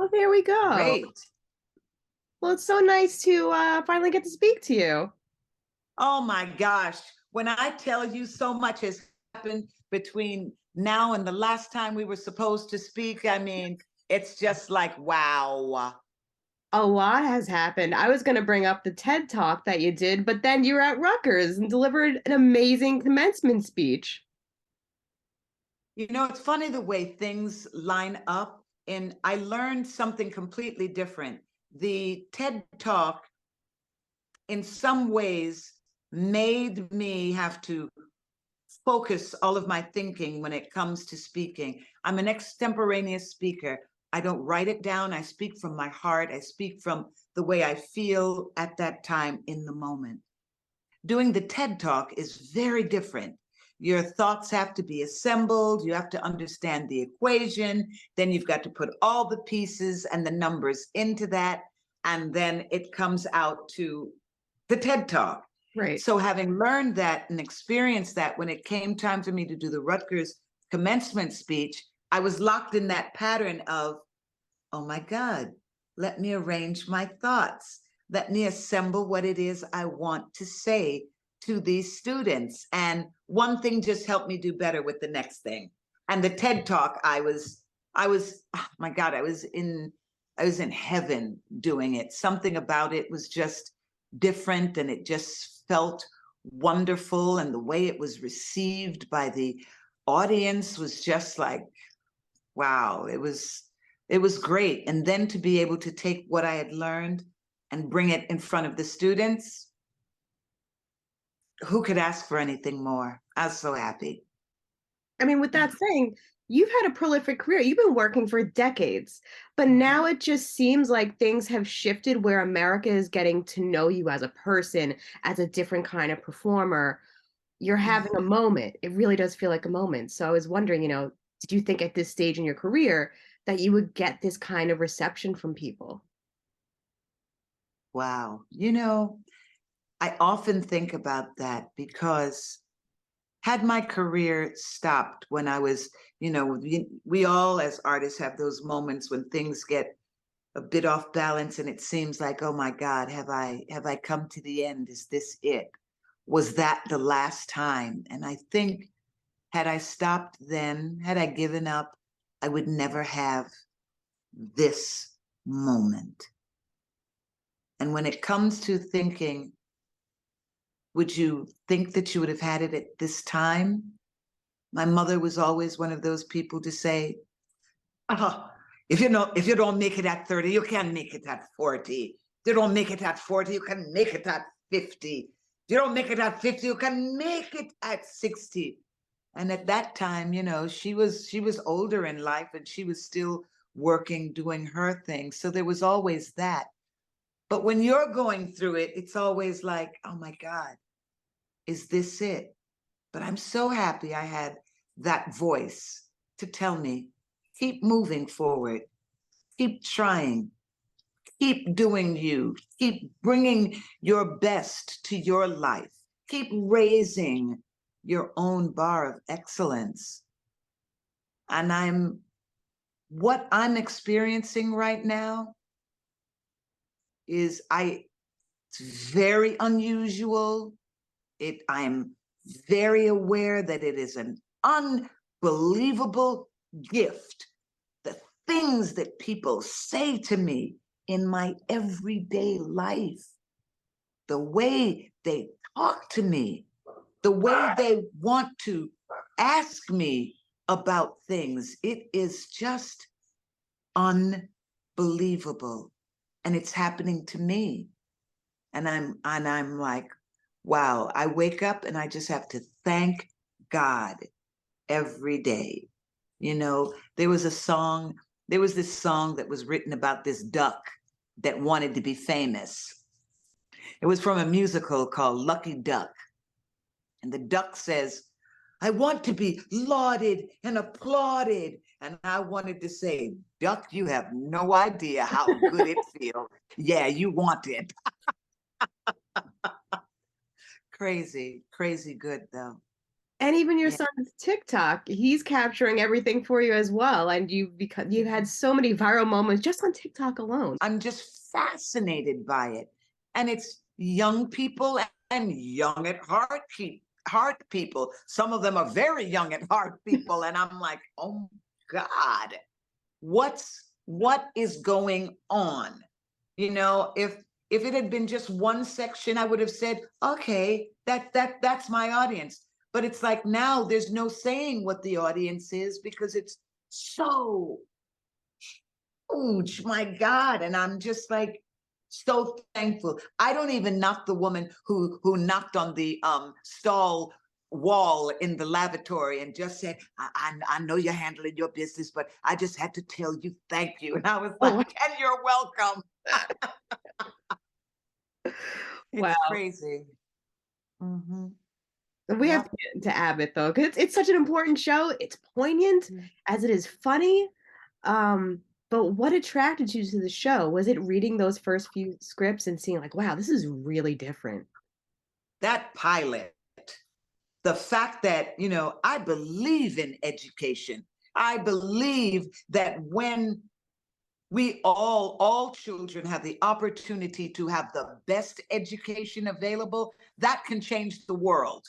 Oh, there we go. Great. Well, it's so nice to finally get to speak to you. Oh my gosh. When I tell you so much has happened between now and the last time we were supposed to speak, I mean, it's just like, wow. A lot has happened. I was going to bring up the TED Talk that you did, but then you were at Rutgers and delivered an amazing commencement speech. You know, it's funny the way things line up. And I learned something completely different. The TED Talk, in some ways, made me have to focus all of my thinking when it comes to speaking. I'm an extemporaneous speaker. I don't write it down. I speak from my heart. I speak from the way I feel at that time in the moment. Doing the TED Talk is very different. Your thoughts have to be assembled. You have to understand the equation. Then you've got to put all the pieces and the numbers into that. And then it comes out to the TED Talk. Right. So having learned that and experienced that, when it came time for me to do the Rutgers commencement speech, I was locked in that pattern of, oh my God, let me arrange my thoughts. Let me assemble what it is I want to say to these students. And one thing just helped me do better with the next thing. And the TED Talk, oh my God, I was in heaven doing it. Something about it was just different, and it just felt wonderful. And the way it was received by the audience was just like, wow, it was great. And then to be able to take what I had learned and bring it in front of the students, who could ask for anything more? I was so happy. I mean, with that saying, you've had a prolific career. You've been working for decades, but now it just seems like things have shifted where America is getting to know you as a person, as a different kind of performer. You're having a moment. It really does feel like a moment. So I was wondering, did you think at this stage in your career that you would get this kind of reception from people? Wow. You know, I often think about that because had my career stopped when I was, we all as artists have those moments when things get a bit off balance and it seems like, oh my God, have I come to the end? Is this it? Was that the last time? And I think had I stopped then, had I given up, I would never have this moment. And when it comes to thinking, would you think that you would have had it at this time? My mother was always one of those people to say, oh, if you don't make it at 30, you can make it at 40. If you don't make it at 40, you can make it at 50. If you don't make it at 50, you can make it at 60. And at that time, she was older in life and she was still working, doing her thing. So there was always that. But when you're going through it, it's always like, oh my God, is this it? But I'm so happy I had that voice to tell me, keep moving forward, keep trying, keep doing you, keep bringing your best to your life, keep raising your own bar of excellence. And what I'm experiencing right now is it's very unusual. I'm very aware that it is an unbelievable gift. The things that people say to me in my everyday life, the way they talk to me, the way they want to ask me about things, it is just unbelievable. And it's happening to me. And I'm like, wow, I wake up and I just have to thank God every day. There was this song that was written about this duck that wanted to be famous. It was from a musical called Lucky Duck. And the duck says, I want to be lauded and applauded. And I wanted to say, duck, you have no idea how good it feels. Yeah, you want it. Crazy, crazy good though. And even your Yeah. son's TikTok, he's capturing everything for you as well. And you've had so many viral moments just on TikTok alone. I'm just fascinated by it. And it's young people and young at heart people. Some of them are very young at heart people. And I'm like, oh God, what is going on? You know, if it had been just one section, I would have said, okay, that's my audience. But it's like now there's no saying what the audience is because it's so huge, my God. And I'm just like so thankful. I don't even knock the woman who knocked on the stall wall in the lavatory and just said, I know you're handling your business, but I just had to tell you thank you. And I was like, Oh, and you're welcome. wow. It's crazy. Hmm. We have to Yep. get into Abbott though, because it's such an important show. It's poignant as it is funny. Um, but what attracted you to the show? Was it reading those first few scripts and seeing like, wow, this is really different? That pilot, the fact that, you know, I believe in education. I believe that when we all children have the opportunity to have the best education available, that can change the world.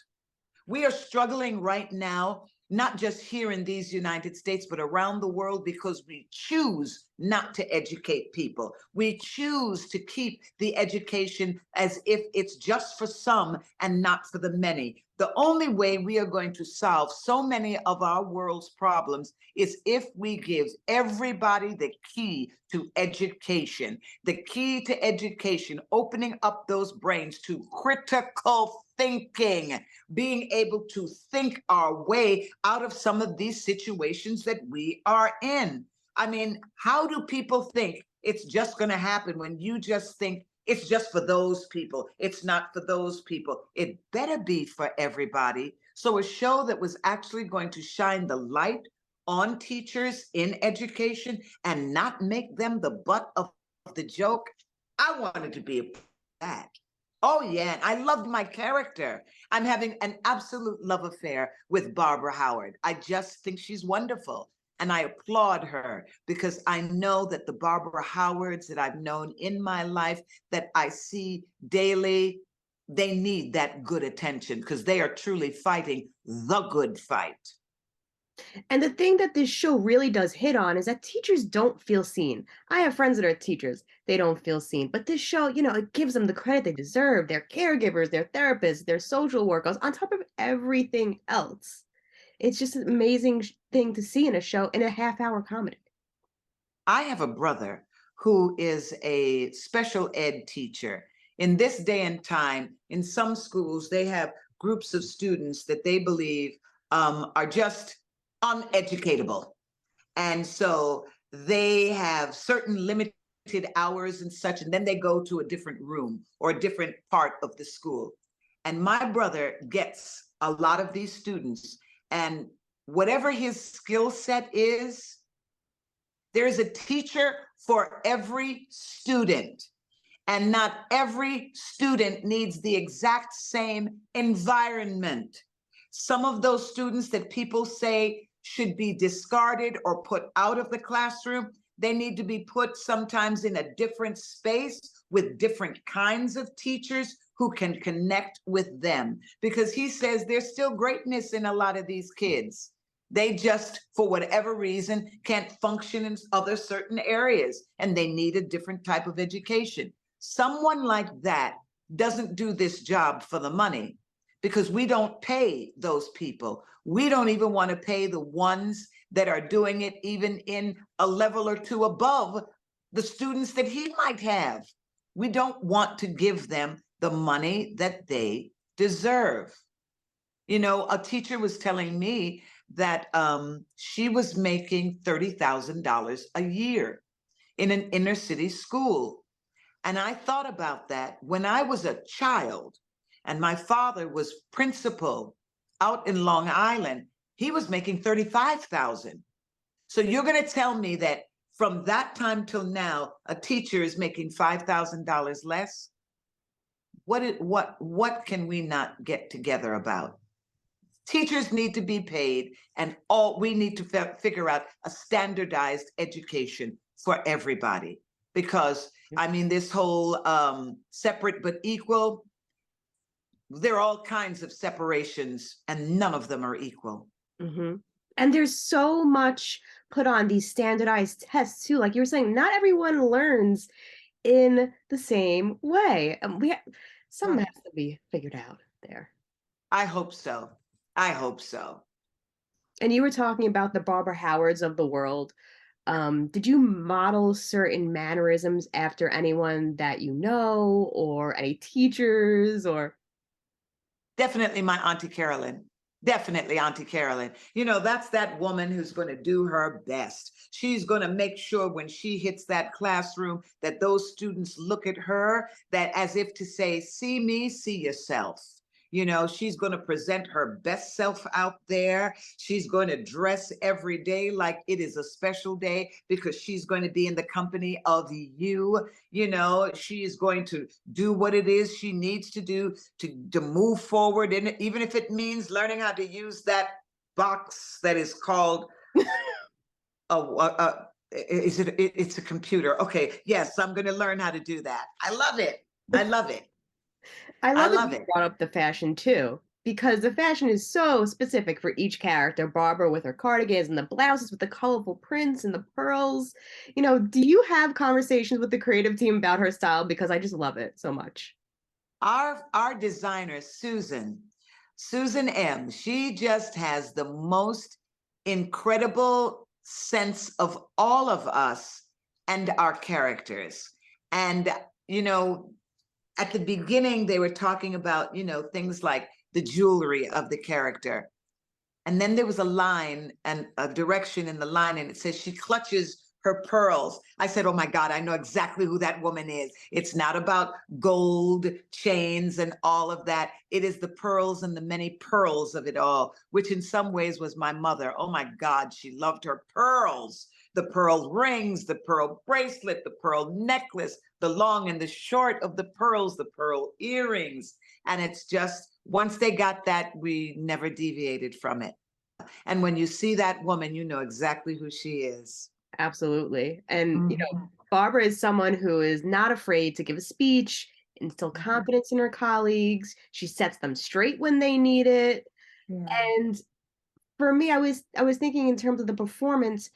We are struggling right now, not just here in these United States, but around the world because we choose not to educate people. We choose to keep the education as if it's just for some and not for the many. The only way we are going to solve so many of our world's problems is if we give everybody the key to education. The key to education, opening up those brains to critical thinking, being able to think our way out of some of these situations that we are in. I mean, how do people think it's just going to happen when you just think it's just for those people? It's not for those people. It better be for everybody. So, a show that was actually going to shine the light on teachers in education and not make them the butt of the joke, I wanted to be a part of that. Oh, yeah. And I loved my character. I'm having an absolute love affair with Barbara Howard. I just think she's wonderful. And I applaud her because I know that the Barbara Howards that I've known in my life, that I see daily, they need that good attention because they are truly fighting the good fight. And the thing that this show really does hit on is that teachers don't feel seen. I have friends that are teachers. They don't feel seen. But this show, it gives them the credit they deserve. They're caregivers, they're therapists, they're social workers, on top of everything else. It's just an amazing thing to see in a show in a half-hour comedy. I have a brother who is a special ed teacher. In this day and time, in some schools, they have groups of students that they believe are just uneducatable. And so they have certain limited hours and such, and then they go to a different room or a different part of the school. And my brother gets a lot of these students, and whatever his skill set is, there is a teacher for every student. And not every student needs the exact same environment. Some of those students that people say should be discarded or put out of the classroom, they need to be put sometimes in a different space with different kinds of teachers who can connect with them. Because he says there's still greatness in a lot of these kids. They just, for whatever reason, can't function in other certain areas, and they need a different type of education. Someone like that doesn't do this job for the money because we don't pay those people. We don't even want to pay the ones that are doing it even in a level or two above the students that he might have. We don't want to give them the money that they deserve. You know, a teacher was telling me that she was making $30,000 a year in an inner city school. And I thought about that when I was a child and my father was principal out in Long Island, he was making 35,000. So you're going to tell me that from that time till now, a teacher is making $5,000 less? What can we not get together about? Teachers need to be paid, and all we need to figure out a standardized education for everybody. Because I mean, this whole separate but equal, there are all kinds of separations, and none of them are equal. Mhm. And there's so much put on these standardized tests too. Like you were saying, not everyone learns in the same way. Something Right. has to be figured out there. I hope so. I hope so. And you were talking about the Barbara Howards of the world. Did you model certain mannerisms after anyone that you know, or any teachers, or? Definitely my Auntie Carolyn. Definitely Auntie Carolyn. You know, that's that woman who's going to do her best. She's going to make sure when she hits that classroom that those students look at her, that as if to say, see me, see yourself. You know, she's going to present her best self out there. She's going to dress every day like it is a special day because she's going to be in the company of you. You know, she is going to do what it is she needs to do to move forward in it, even if it means learning how to use that box that is called it's a computer. Okay, yes, I'm going to learn how to do that. I love it. I love it. I I love that love you it. brought up the fashion too, because the fashion is so specific for each character. Barbara with her cardigans and the blouses with the colorful prints and the pearls. Do you have conversations with the creative team about her style? Because I just love it so much. Our designer, Susan M, she just has the most incredible sense of all of us and our characters. And you know, at the beginning they were talking about, things like the jewelry of the character. And then there was a line and a direction in the line, and it says she clutches her pearls. I said, oh my God, I know exactly who that woman is. It's not about gold chains and all of that. It is the pearls and the many pearls of it all, which in some ways was my mother. Oh my God, she loved her pearls. The pearl rings, the pearl bracelet, the pearl necklace, the long and the short of the pearls, the pearl earrings. And it's just, once they got that, we never deviated from it. And when you see that woman, you know exactly who she is. Absolutely. And, Mhm. Barbara is someone who is not afraid to give a speech, instill confidence in her colleagues. She sets them straight when they need it. Yeah. And for me, I was thinking in terms of the performance,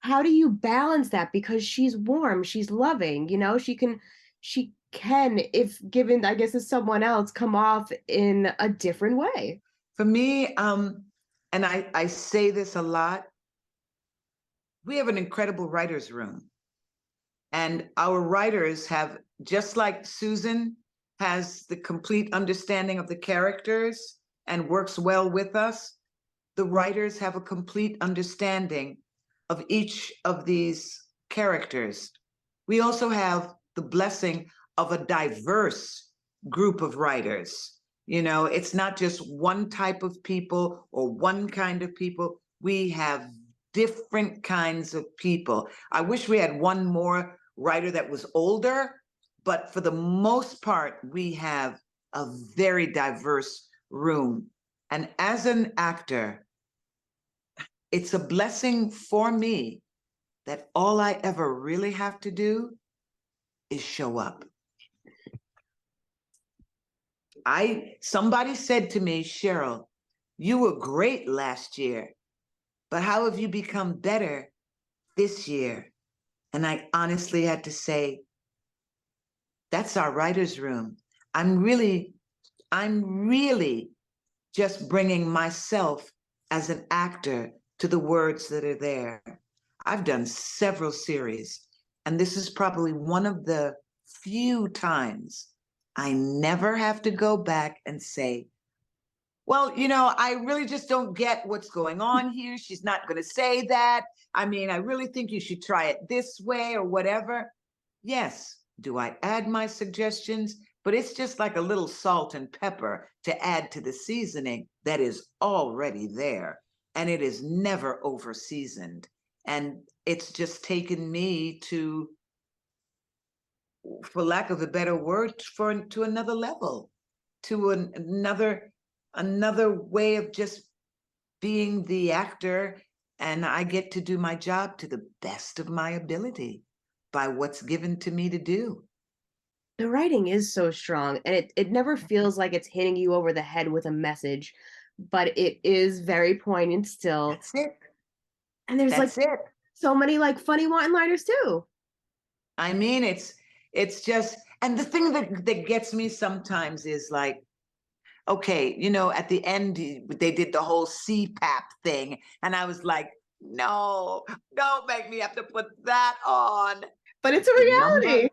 how do you balance that? Because she's warm, she's loving, she can, if given, I guess, as someone else, come off in a different way. For me, and I say this a lot, we have an incredible writer's room. And our writers have, just like Susan has the complete understanding of the characters and works well with us, the writers have a complete understanding of each of these characters. We also have the blessing of a diverse group of writers. It's not just one type of people or one kind of people. We have different kinds of people. I wish we had one more writer that was older, but for the most part, we have a very diverse room. And as an actor, it's a blessing for me that all I ever really have to do is show up. Somebody said to me, Sheryl, you were great last year, but how have you become better this year? And I honestly had to say, that's our writer's room. I'm really just bringing myself as an actor to the words that are there. I've done several series, and this is probably one of the few times I never have to go back and say, well, I really just don't get what's going on here. She's not going to say that. I mean, I really think you should try it this way or whatever. Yes. Do I add my suggestions? But it's just like a little salt and pepper to add to the seasoning that is already there. And it is never over seasoned. And it's just taken me to, for lack of a better word, to another level, to another way of just being the actor, and I get to do my job to the best of my ability by what's given to me to do. The writing is so strong, and it never feels like it's hitting you over the head with a message, but it is very poignant still, That's it. and there's, like, That's it. so many, like, funny one-liners too. I mean, it's just, and the thing that gets me sometimes is like, okay, at the end they did the whole CPAP thing, and I was like, no, don't make me have to put that on. But it's But a the number, reality.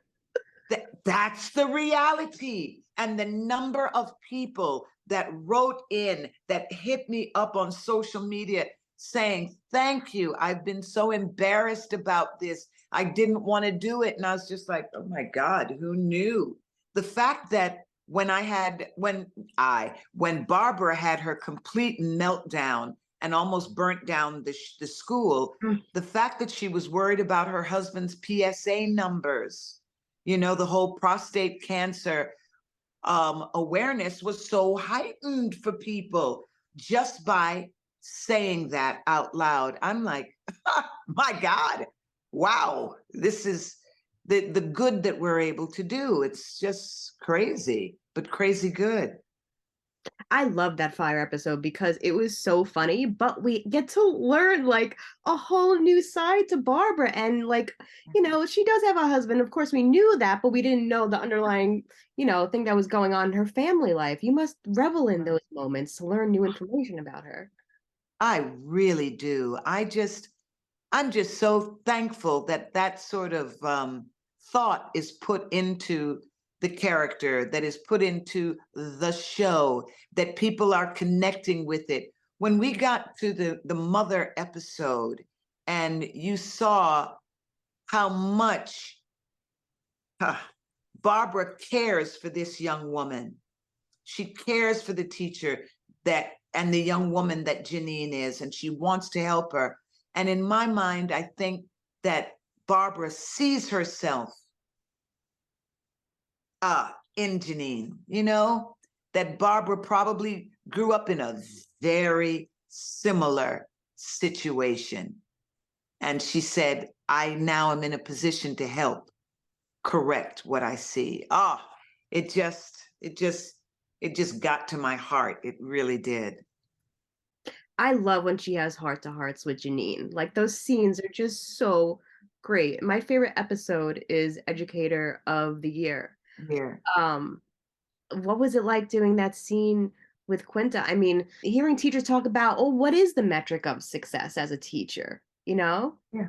that's the reality. And the number of people that wrote in, that hit me up on social media saying, thank you. I've been so embarrassed about this. I didn't want to do it. And I was just like, oh my God, who knew? The fact that when Barbara had her complete meltdown and almost burnt down the school, Mm. the fact that she was worried about her husband's PSA numbers, the whole prostate cancer awareness was so heightened for people just by saying that out loud. I'm like, my God, wow, this is the good that we're able to do. It's just crazy, but crazy good. I love that fire episode because it was so funny, but we get to learn like a whole new side to Barbara. And like, she does have a husband. Of course, we knew that, but we didn't know the underlying, thing that was going on in her family life. You must revel in those moments to learn new information about her. I really do. I'm just so thankful that that sort of thought is put into the character, that is put into the show, that people are connecting with it. When we got to the mother episode, and you saw how much uh, Barbara cares for this young woman, she cares for the teacher and the young woman that Janine is, and she wants to help her. And in my mind, I think that Barbara sees herself in Janine, that Barbara probably grew up in a very similar situation. And she said, I now am in a position to help correct what I see. It just, it just, it just got to my heart. It really did. I love when she has heart to hearts with Janine. Like those scenes are just so great. My favorite episode is Educator of the Year. Yeah. Um, what was it like doing that scene with Quinta? I mean, hearing teachers talk about, oh, what is the metric of success as a teacher? You know? Yeah.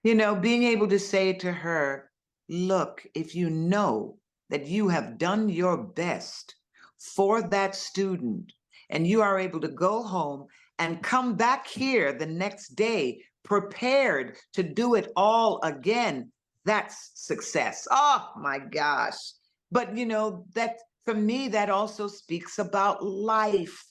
Being able to say to her, look, if you know that you have done your best for that student, and you are able to go home and come back here the next day prepared to do it all again, that's success. Oh my gosh. But that for me, that also speaks about life.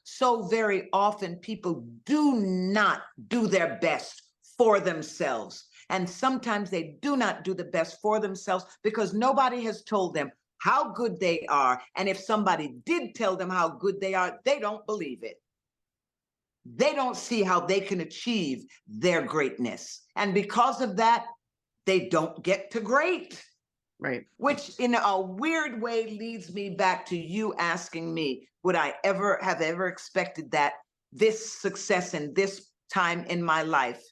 So very often people do not do their best for themselves. And sometimes they do not do the best for themselves because nobody has told them how good they are. And if somebody did tell them how good they are, they don't believe it. They don't see how they can achieve their greatness. And because of that, they don't get to great. Right. Which in a weird way leads me back to you asking me, would I ever have expected that this success in this time in my life?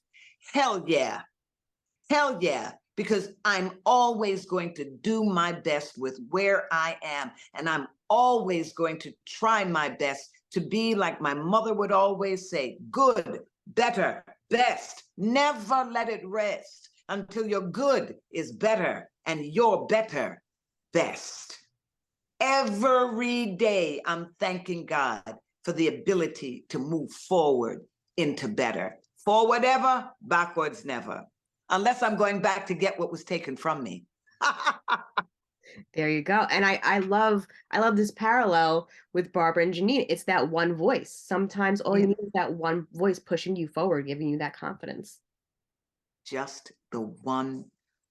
Hell yeah. Hell yeah. Because I'm always going to do my best with where I am. And I'm always going to try my best to be like my mother would always say, good, better, best. Never let it rest until your good is better and your better, best. Every day, I'm thanking God for the ability to move forward into better. Forward ever, backwards never. Unless I'm going back to get what was taken from me. There you go. And I love this parallel with Barbara and Janine. It's that one voice. Sometimes all you Yeah. need is that one voice pushing you forward, giving you that confidence. Just the one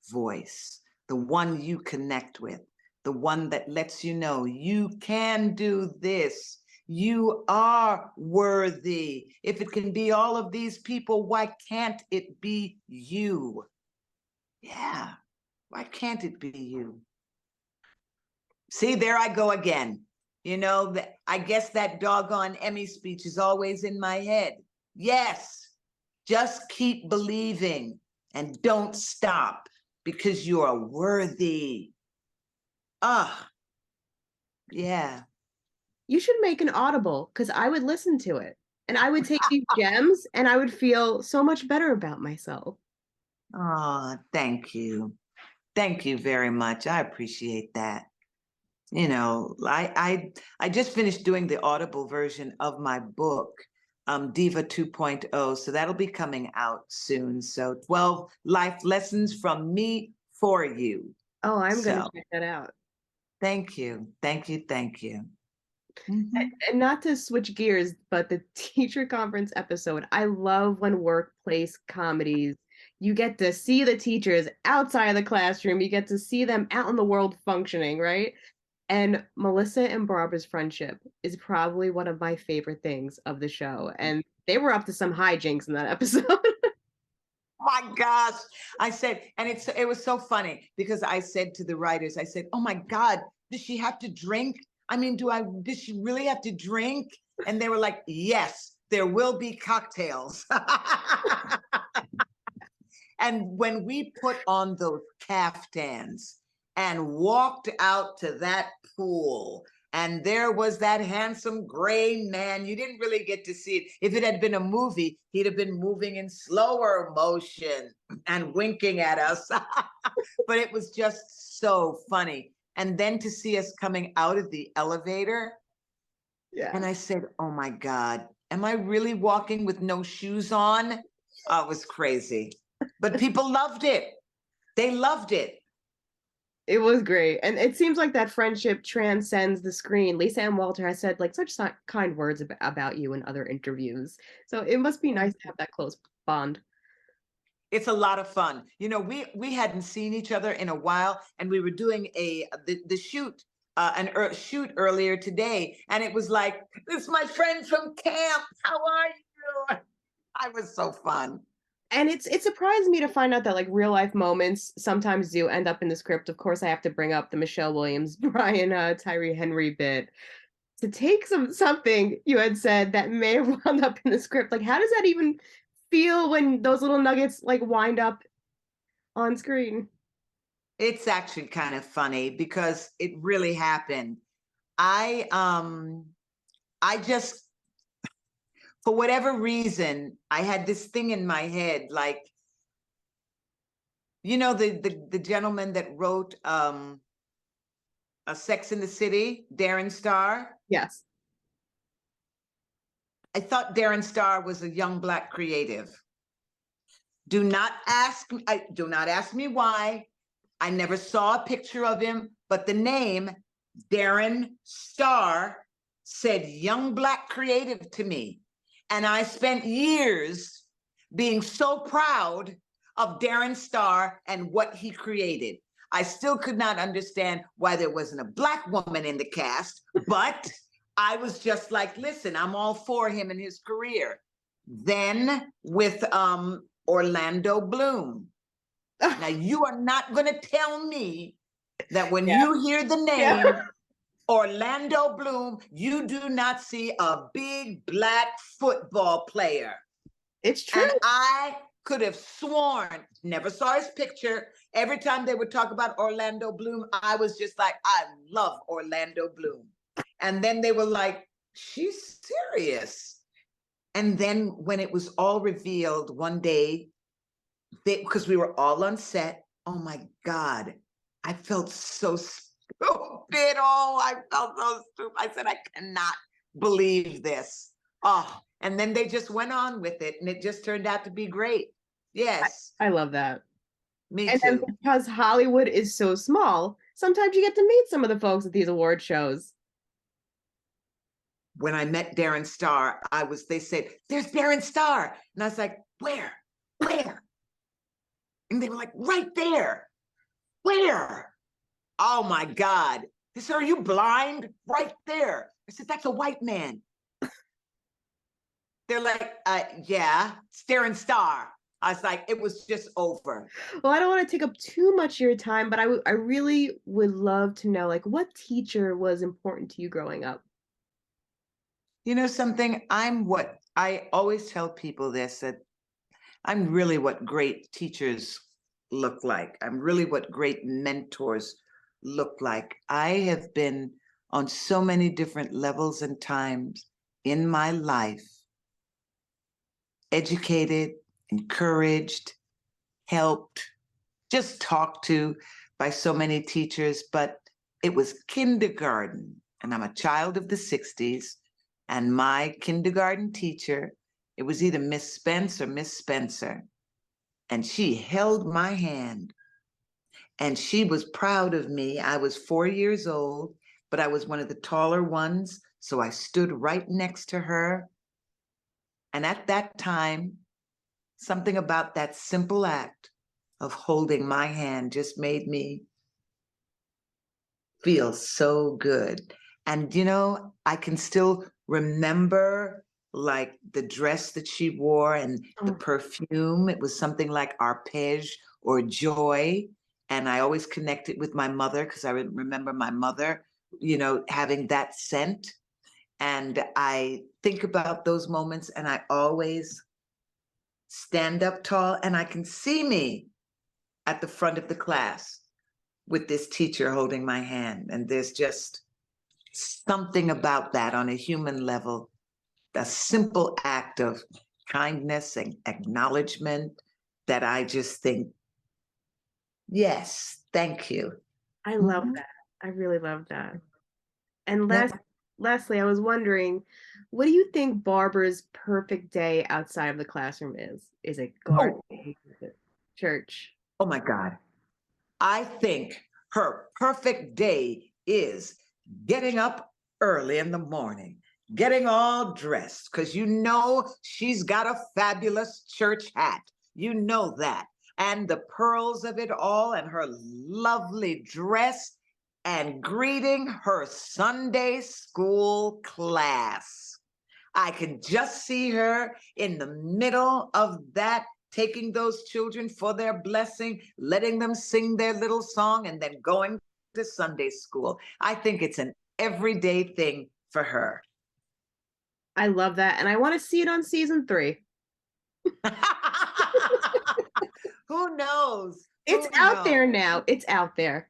voice, the one you connect with, the one that lets you know you can do this. You are worthy. If it can be all of these people, why can't it be you? Yeah, why can't it be you? See, there I go again. You know, I guess that doggone Emmy speech is always in my head. Yes, just keep believing and don't stop because you are worthy. Ah, yeah. You should make an Audible because I would listen to it and I would take these gems and I would feel so much better about myself. Oh, thank you. Thank you very much. I appreciate that. You know, I just finished doing the Audible version of my book, Diva 2.0. So that'll be coming out soon. So 12 life lessons from me for you. Oh, I'm going to So check that out. thank you. Thank you. Thank you. Mhm. And not to switch gears, but the teacher conference episode, I love when workplace comedies, you get to see the teachers outside of the classroom, you get to see them out in the world functioning, right? And Melissa and Barbara's friendship is probably one of my favorite things of the show. And they were up to some hijinks in that episode. My gosh. I said, and it was so funny because I said to the writers, I said, oh my God, does she have to drink? I mean, does she really have to drink? And they were like, yes, there will be cocktails. And when we put on those caftans and walked out to that pool, and there was that handsome gray man, you didn't really get to see it. If it had been a movie, he'd have been moving in slower motion and winking at us. But it was just so funny. And then to see us coming out of the elevator, Yeah. and I said, oh my God, am I really walking with no shoes on? Oh, it was crazy. But people loved it. They loved it. It was great. And it seems like that friendship transcends the screen. Lisa Ann Walter has said like such kind words about you in other interviews. So it must be nice to have that close bond. It's a lot of fun. You know, we hadn't seen each other in a while, and we were doing the shoot shoot earlier today, and it was like, this is my friend from camp. How are you? I was so fun. And it surprised me to find out that like real life moments sometimes do end up in the script. Of course, I have to bring up the Michelle Williams, Brian Tyree Henry bit to take something you had said that may have wound up in the script. Like, how does that even feel when those little nuggets like wind up on screen? It's actually kind of funny because it really happened. I um I just, for whatever reason, I had this thing in my head, like, you know, the gentleman that wrote a Sex in the City, Darren Star. Yes. I thought Darren Star was a young Black creative. Do not ask me why. I never saw a picture of him, but the name Darren Star said young Black creative to me. And I spent years being so proud of Darren Star and what he created. I still could not understand why there wasn't a Black woman in the cast, but I was just like, listen, I'm all for him and his career. Then with Orlando Bloom. Now, you are not going to tell me that when Yeah. you hear the name Yeah. Orlando Bloom, you do not see a big Black football player. It's true. And I could have sworn, never saw his picture. Every time they would talk about Orlando Bloom, I was just like, I love Orlando Bloom. And then they were like, she's serious. And then when it was all revealed one day, because we were all on set, oh my God, I felt so stupid. Oh, I felt so stupid. I said, I cannot believe this. Oh, and then they just went on with it, and it just turned out to be great. Yes, I love that. me And then too. because Hollywood is so small, sometimes you get to meet some of the folks at these award shows. When I met Darren Star, they said, there's Darren Star. And I was like, where? Where? And they were like, right there. Where? Oh my God. They said, are you blind? Right there. I said, that's a white man. They're like, yeah, stare and star. I was like, it was just over. Well, I don't want to take up too much of your time, but I really would love to know, like, what teacher was important to you growing up? You know something? I'm what I always tell people this, that I'm really what great teachers look like. I'm really what great mentors look like. I have been on so many different levels and times in my life, educated, encouraged, helped, just talked to by so many teachers, but it was kindergarten. And I'm a child of the 60s. And my kindergarten teacher, it was either Miss Spence or Miss Spencer. And she held my hand and she was proud of me. I was 4 years old, but I was one of the taller ones. So I stood right next to her. And at that time, something about that simple act of holding my hand just made me feel so good. And, you know, I can still remember like the dress that she wore and the Oh, perfume. It was something like Arpege or Joy. And I always connect it with my mother because I remember my mother, you know, having that scent. And I think about those moments and I always stand up tall and I can see me at the front of the class with this teacher holding my hand. And there's just something about that on a human level, a simple act of kindness and acknowledgement that I just think, yes, thank you. I love Mhm. that. I really love that. And Yep. lastly, I was wondering, what do you think Barbara's perfect day outside of the classroom is? Is it gardening? Oh, Is it church? oh my God. I think her perfect day is getting up early in the morning, getting all dressed, because you know she's got a fabulous church hat. You know that. And the pearls of it all, and her lovely dress, and greeting her Sunday school class. I can just see her in the middle of that, taking those children for their blessing, letting them sing their little song, and then going to Sunday school. I think it's an everyday thing for her. I love that. And I want to see it on season 3. Who knows? It's Who out there knows? now. It's out there.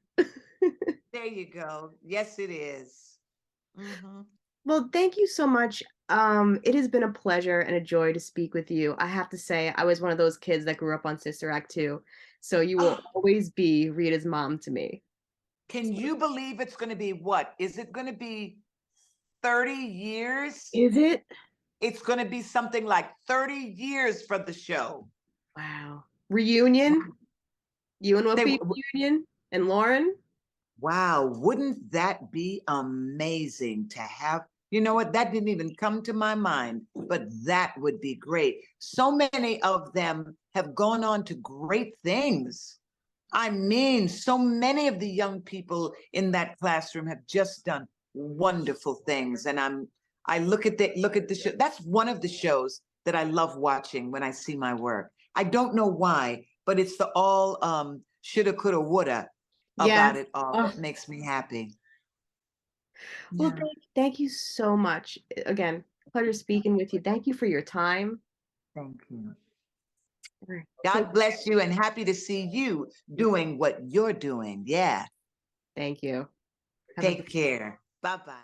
There you go. Yes, it is. Mhm. Well, thank you so much. It has been a pleasure and a joy to speak with you. I have to say, I was one of those kids that grew up on Sister Act 2. So you will Oh, always be Rita's mom to me. can you believe it's going to be what? Is it going to be 30 years? Is it? It's going to be something like 30 years for the show. Wow. Reunion? You and They, Whoopi reunion? And Lauren? wow, wouldn't that be amazing to have? You know what? That didn't even come to my mind, but that would be great. So many of them have gone on to great things. I mean, so many of the young people in that classroom have just done wonderful things. And I look at the show. That's one of the shows that I love watching when I see my work. I don't know why, but it's the all shoulda, coulda, woulda Yeah. about it all Oh, that makes me happy. well, Yeah, thank you so much. Again, pleasure speaking with you. Thank you for your time. thank you. All right. Take, God bless you and happy to see you doing what you're doing. Yeah. thank you. Have a Take care. Bye bye.